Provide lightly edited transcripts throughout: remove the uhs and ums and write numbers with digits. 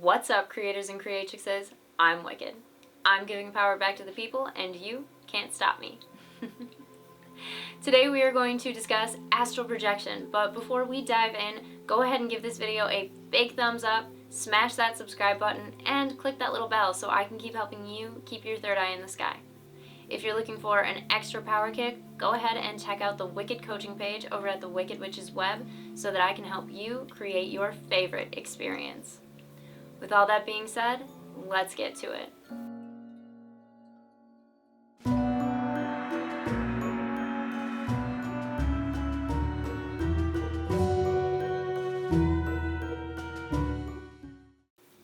What's up, creators and creatrixes? I'm Wicked. I'm giving power back to the people, and you can't stop me. Today we are going to discuss astral projection, but before we dive in, go ahead and give this video a big thumbs up, smash that subscribe button, and click that little bell so I can keep helping you keep your third eye in the sky. If you're looking for an extra power kick, go ahead and check out the Wicked coaching page over at the Wicked Witch's web so that I can help you create your favorite experience. With all that being said, let's get to it.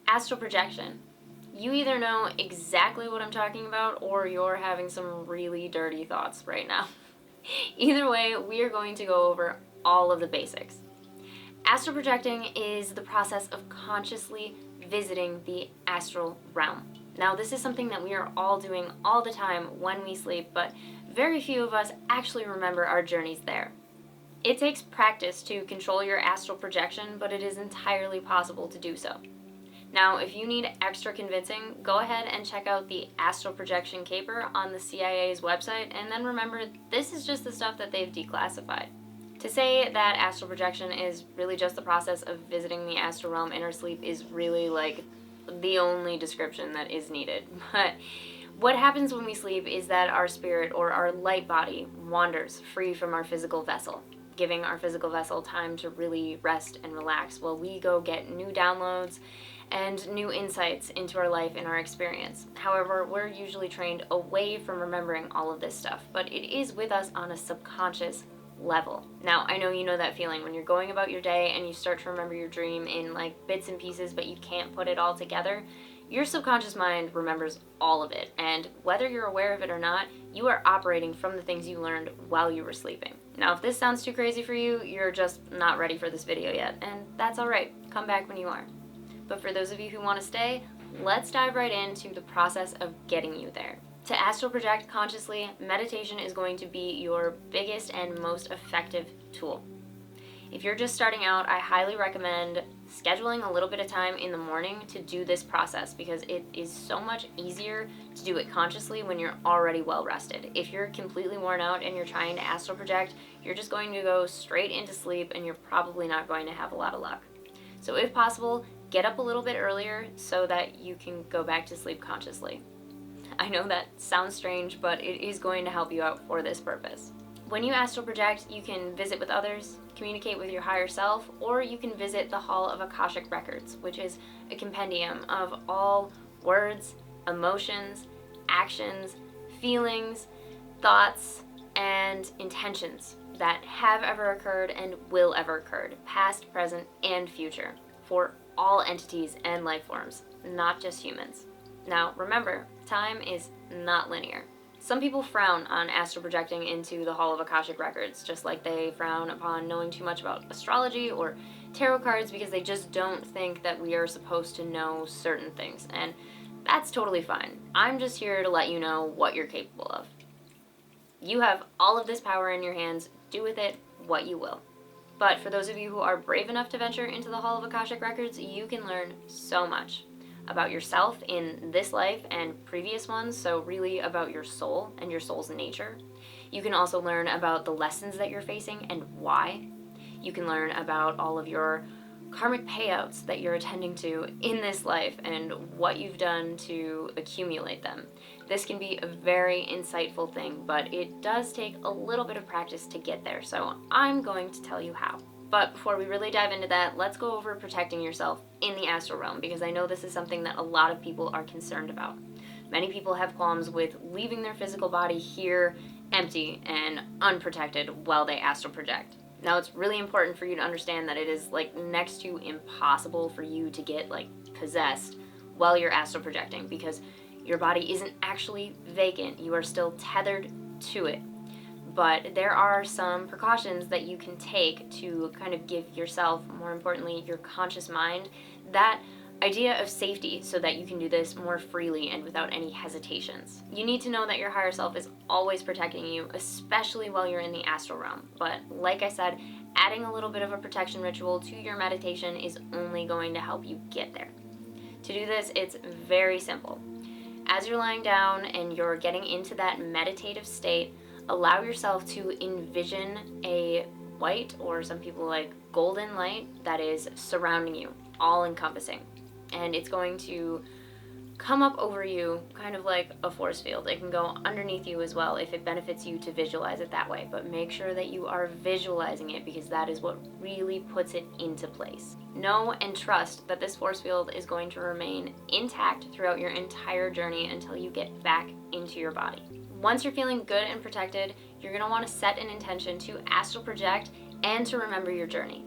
Astral projection. You either know exactly what I'm talking about or you're having some really dirty thoughts right now. Either way, we are going to go over all of the basics. Astral projecting is the process of consciously visiting the astral realm. Now, this is something that we are all doing all the time when we sleep, but very few of us actually remember our journeys there. It takes practice to control your astral projection, but it is entirely possible to do so. Now, if you need extra convincing, go ahead and check out the Astral Projection Caper on the CIA's website, and then remember, this is just the stuff that they've declassified. To say that astral projection is really just the process of visiting the astral realm in our sleep is really like the only description that is needed. But what happens when we sleep is that our spirit or our light body wanders free from our physical vessel, giving our physical vessel time to really rest and relax while we go get new downloads and new insights into our life and our experience. However, we're usually trained away from remembering all of this stuff, but it is with us on a subconscious level. Now, I know you know that feeling when you're going about your day and you start to remember your dream in like bits and pieces, but you can't put it all together. Your subconscious mind remembers all of it, and whether you're aware of it or not, you are operating from the things you learned while you were sleeping. Now, if this sounds too crazy for you, you're just not ready for this video yet, and that's alright. Come back when you are. But for those of you who want to stay, let's dive right into the process of getting you there. To astral project consciously, meditation is going to be your biggest and most effective tool. If you're just starting out, I highly recommend scheduling a little bit of time in the morning to do this process because it is so much easier to do it consciously when you're already well rested. If you're completely worn out and you're trying to astral project, you're just going to go straight into sleep and you're probably not going to have a lot of luck. So if possible, get up a little bit earlier so that you can go back to sleep consciously. I know that sounds strange, but it is going to help you out for this purpose. When you astral project, you can visit with others, communicate with your higher self, or you can visit the Hall of Akashic Records, which is a compendium of all words, emotions, actions, feelings, thoughts, and intentions that have ever occurred and will ever occur, past, present, and future, for all entities and life forms, not just humans. Now, remember, time is not linear. Some people frown on astral projecting into the Hall of Akashic Records, just like they frown upon knowing too much about astrology or tarot cards because they just don't think that we are supposed to know certain things, and that's totally fine. I'm just here to let you know what you're capable of. You have all of this power in your hands. Do with it what you will. But for those of you who are brave enough to venture into the Hall of Akashic Records, you can learn so much about yourself in this life and previous ones, so really about your soul and your soul's nature. You can also learn about the lessons that you're facing and why. You can learn about all of your karmic payouts that you're attending to in this life and what you've done to accumulate them. This can be a very insightful thing, but it does take a little bit of practice to get there, so I'm going to tell you how. But before we really dive into that, let's go over protecting yourself in the astral realm, because I know this is something that a lot of people are concerned about. Many people have qualms with leaving their physical body here empty and unprotected while they astral project. Now, it's really important for you to understand that it is like next to impossible for you to get like possessed while you're astral projecting, because your body isn't actually vacant. You are still tethered to it. But there are some precautions that you can take to kind of give yourself, more importantly, your conscious mind, that idea of safety so that you can do this more freely and without any hesitations. You need to know that your higher self is always protecting you, especially while you're in the astral realm. But like I said, adding a little bit of a protection ritual to your meditation is only going to help you get there. To do this, it's very simple. As you're lying down and you're getting into that meditative state, allow yourself to envision a white, or some people like golden light, that is surrounding you, all encompassing. And it's going to come up over you kind of like a force field. It can go underneath you as well if it benefits you to visualize it that way, but make sure that you are visualizing it, because that is what really puts it into place. Know and trust that this force field is going to remain intact throughout your entire journey until you get back into your body. Once you're feeling good and protected, you're going to want to set an intention to astral project and to remember your journey.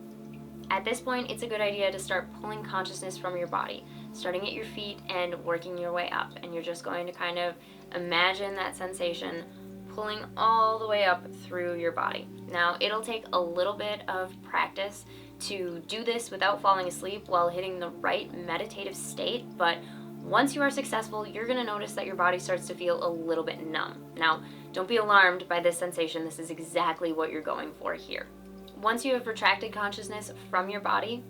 At this point, it's a good idea to start pulling consciousness from your body, starting at your feet and working your way up. And you're just going to kind of imagine that sensation pulling all the way up through your body. Now, it'll take a little bit of practice to do this without falling asleep while hitting the right meditative state, but once you are successful, you're going to notice that your body starts to feel a little bit numb. Now, don't be alarmed by this sensation. This is exactly what you're going for here. Once you have retracted consciousness from your body,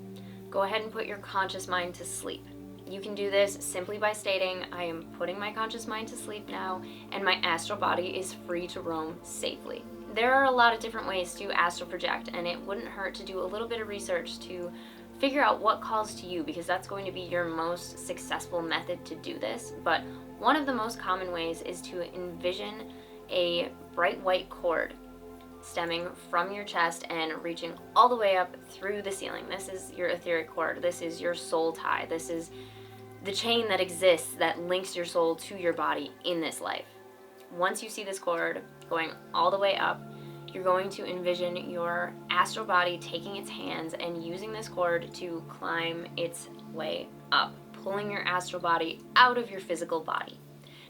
go ahead and put your conscious mind to sleep. You can do this simply by stating, I am putting my conscious mind to sleep now, and my astral body is free to roam safely. There are a lot of different ways to astral project, and it wouldn't hurt to do a little bit of research to figure out what calls to you, because that's going to be your most successful method to do this. But one of the most common ways is to envision a bright white cord stemming from your chest and reaching all the way up through the ceiling. This is your etheric cord. This is your soul tie. This is the chain that exists that links your soul to your body in this life. Once you see this cord going all the way up, you're going to envision your astral body taking its hands and using this cord to climb its way up, pulling your astral body out of your physical body.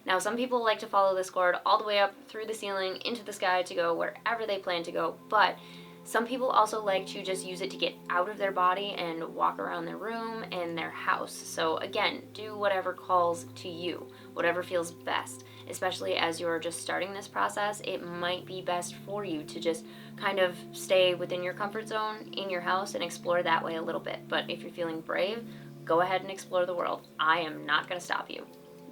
Now, some people like to follow this cord all the way up through the ceiling into the sky to go wherever they plan to go, but some people also like to just use it to get out of their body and walk around their room and their house. So again, do whatever calls to you, whatever feels best. Especially as you're just starting this process, it might be best for you to just kind of stay within your comfort zone in your house and explore that way a little bit. But if you're feeling brave, go ahead and explore the world. I am not going to stop you.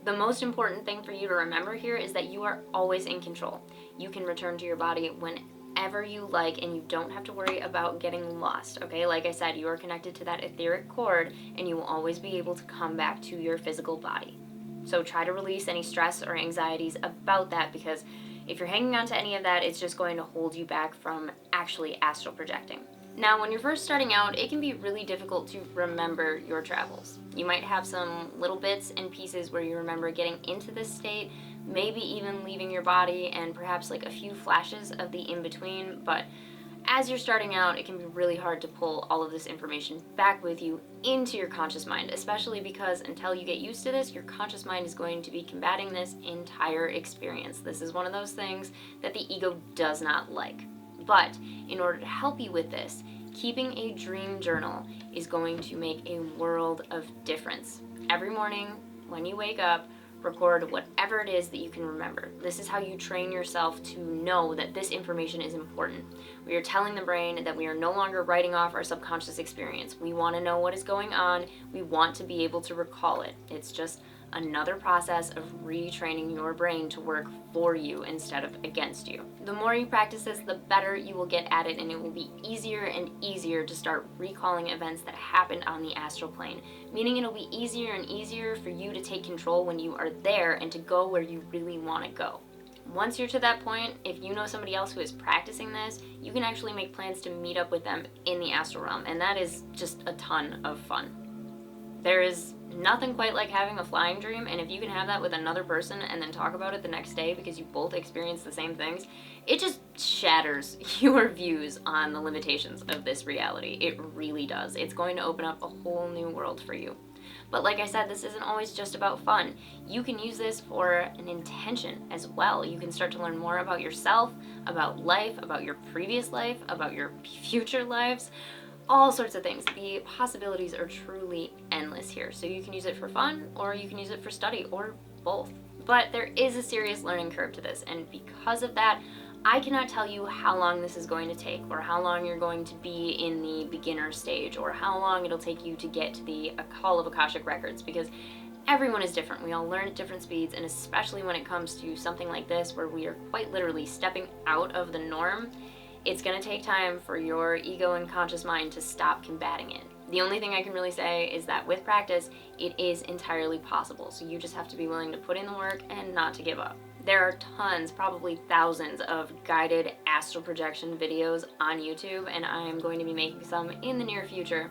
The most important thing for you to remember here is that you are always in control. You can return to your body whenever you like, and you don't have to worry about getting lost, okay? Like I said, you are connected to that etheric cord, and you will always be able to come back to your physical body. So try to release any stress or anxieties about that, because if you're hanging on to any of that, it's just going to hold you back from actually astral projecting. Now, when you're first starting out, it can be really difficult to remember your travels. You might have some little bits and pieces where you remember getting into this state, maybe even leaving your body, and perhaps like a few flashes of the in-between, but as you're starting out, it can be really hard to pull all of this information back with you into your conscious mind, especially because until you get used to this, your conscious mind is going to be combating this entire experience. This is one of those things that the ego does not like. But in order to help you with this, keeping a dream journal is going to make a world of difference. Every morning when you wake up, record whatever it is that you can remember. This is how you train yourself to know that this information is important. We are telling the brain that we are no longer writing off our subconscious experience. We want to know what is going on. We want to be able to recall it. It's just another process of retraining your brain to work for you instead of against you. The more you practice this, the better you will get at it, and it will be easier and easier to start recalling events that happened on the astral plane, meaning it'll be easier and easier for you to take control when you are there and to go where you really want to go. Once you're to that point, if you know somebody else who is practicing this, you can actually make plans to meet up with them in the astral realm, and that is just a ton of fun. There is nothing quite like having a flying dream, and if you can have that with another person and then talk about it the next day because you both experience the same things, it just shatters your views on the limitations of this reality. It really does. It's going to open up a whole new world for you. But like I said, this isn't always just about fun. You can use this for an intention as well. You can start to learn more about yourself, about life, about your previous life, about your future lives, all sorts of things. The possibilities are truly endless here. So you can use it for fun, or you can use it for study, or both. But there is a serious learning curve to this, and because of that, I cannot tell you how long this is going to take, or how long you're going to be in the beginner stage, or how long it'll take you to get to the Hall of Akashic Records, because everyone is different. We all learn at different speeds, and especially when it comes to something like this where we are quite literally stepping out of the norm, it's going to take time for your ego and conscious mind to stop combating it. The only thing I can really say is that with practice, it is entirely possible. So you just have to be willing to put in the work and not to give up. There are tons, probably thousands of guided astral projection videos on YouTube, and I am going to be making some in the near future.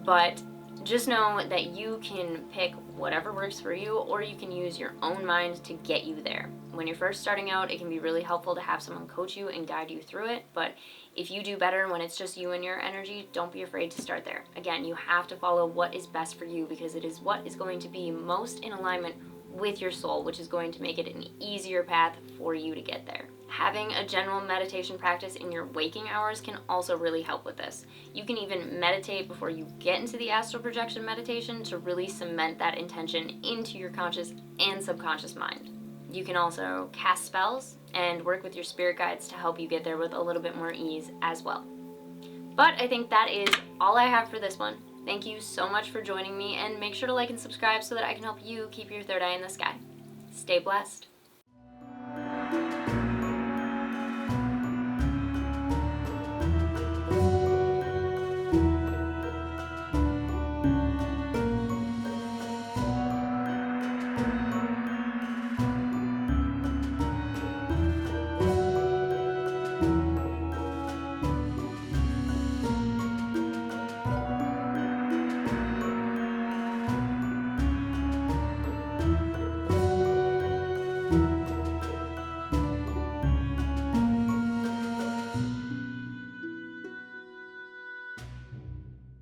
But just know that you can pick whatever works for you, or you can use your own mind to get you there. When you're first starting out, it can be really helpful to have someone coach you and guide you through it, but if you do better when it's just you and your energy, don't be afraid to start there. Again, you have to follow what is best for you, because it is what is going to be most in alignment with your soul, which is going to make it an easier path for you to get there. Having a general meditation practice in your waking hours can also really help with this. You can even meditate before you get into the astral projection meditation to really cement that intention into your conscious and subconscious mind. You can also cast spells and work with your spirit guides to help you get there with a little bit more ease as well. But I think that is all I have for this one. Thank you so much for joining me, and make sure to like and subscribe so that I can help you keep your third eye in the sky. Stay blessed.